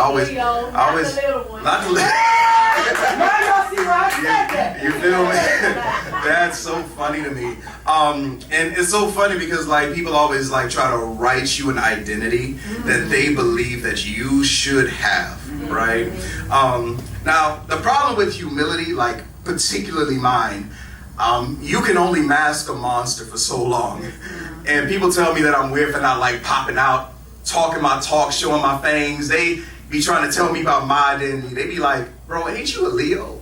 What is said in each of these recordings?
Always, Leo, always, not the little one. not the little. Now y'all see why I said that. You feel me? That's so funny to me. And it's so funny because like people always like try to write you an identity that they believe that you should have, right? Now the problem with humility, like particularly mine, you can only mask a monster for so long. And people tell me that I'm weird for not like popping out, talking my talk, showing my fangs. They be trying to tell me about my identity. They be like, bro, ain't you a Leo?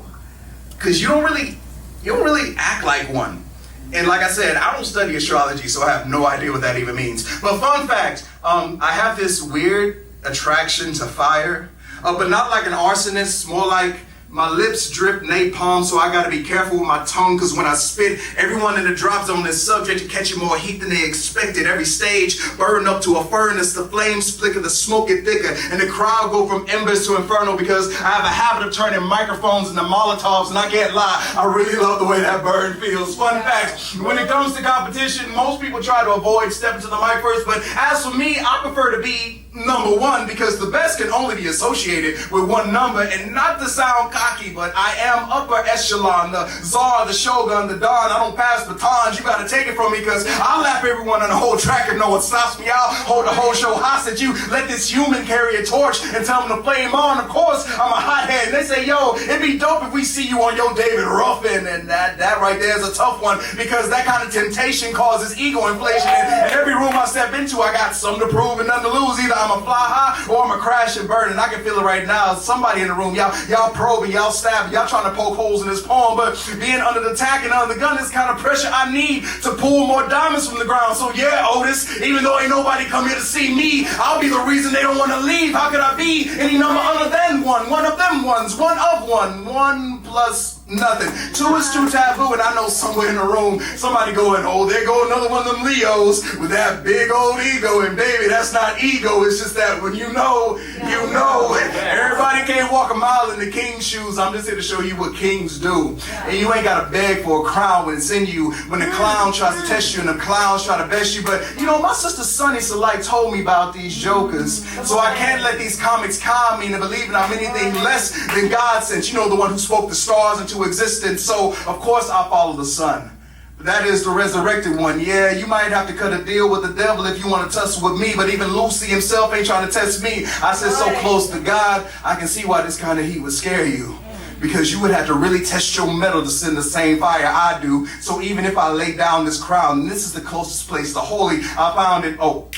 Cause you don't really act like one. And like I said, I don't study astrology, so I have no idea what that even means. But fun fact, I have this weird attraction to fire, but not like an arsonist, more like my lips drip napalm, so I gotta be careful with my tongue, because when I spit, everyone in the drop zone is subject to catching more heat than they expected. Every stage burn up to a furnace, the flames flicker, the smoke get thicker, and the crowd go from embers to inferno, because I have a habit of turning microphones into Molotovs, and I can't lie, I really love the way that burn feels. Fun fact, when it comes to competition, most people try to avoid stepping to the mic first, but as for me, I prefer to be number one, because the best can only be associated with one number. And not to sound cocky, but I am upper echelon, the czar, the shogun, the don. I don't pass batons. You gotta take it from me, because I'll lap everyone on the whole track if no one stops me. I'll hold the whole show hostage. You let this human carry a torch and tell them to play him on. Of course, I'm a hothead. And they say, yo, it'd be dope if we see you on your David Ruffin. And that right there is a tough one, because that kind of temptation causes ego inflation. And every room I step into, I got something to prove and nothing to lose. Either I'm a fly high or I'm a crash and burn, and I can feel it right now. Somebody in the room, y'all probing, y'all stabbing, y'all trying to poke holes in this palm, but being under the attack and under the gun is kind of pressure I need to pull more diamonds from the ground. So yeah, Otis, even though ain't nobody come here to see me, I'll be the reason they don't want to leave. How could I be any number other than one of them ones, one of one plus nothing. Two is too taboo, and I know somewhere in the room somebody going, oh, there go another one of them Leos with that big old ego. And baby, that's not ego, it's just that when you know, you know. Everybody can't walk a mile in the king's shoes. I'm just here to show you what kings do. And you ain't gotta beg for a crown when it's in you, when the clown tries to test you and the clowns try to best you. But you know, my sister Sunny Salai told me about these jokers, so I can't let these comics calm me into believing I'm anything less than God sent. You know, the one who spoke the stars into existence. So of course I follow the sun. That is the resurrected one. Yeah, you might have to cut a deal with the devil if you want to tussle with me, but even Lucy himself ain't trying to test me. I sit so close to God, I can see why this kind of heat would scare you. Because you would have to really test your metal to send the same fire I do. So even if I lay down this crown, and this is the closest place to holy, I found it. Oh,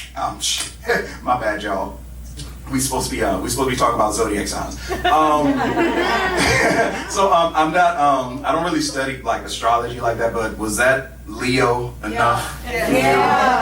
my bad, y'all. We supposed to be talking about Zodiac signs. So I'm not. I don't really study like astrology like that. But was that Leo enough? Yeah.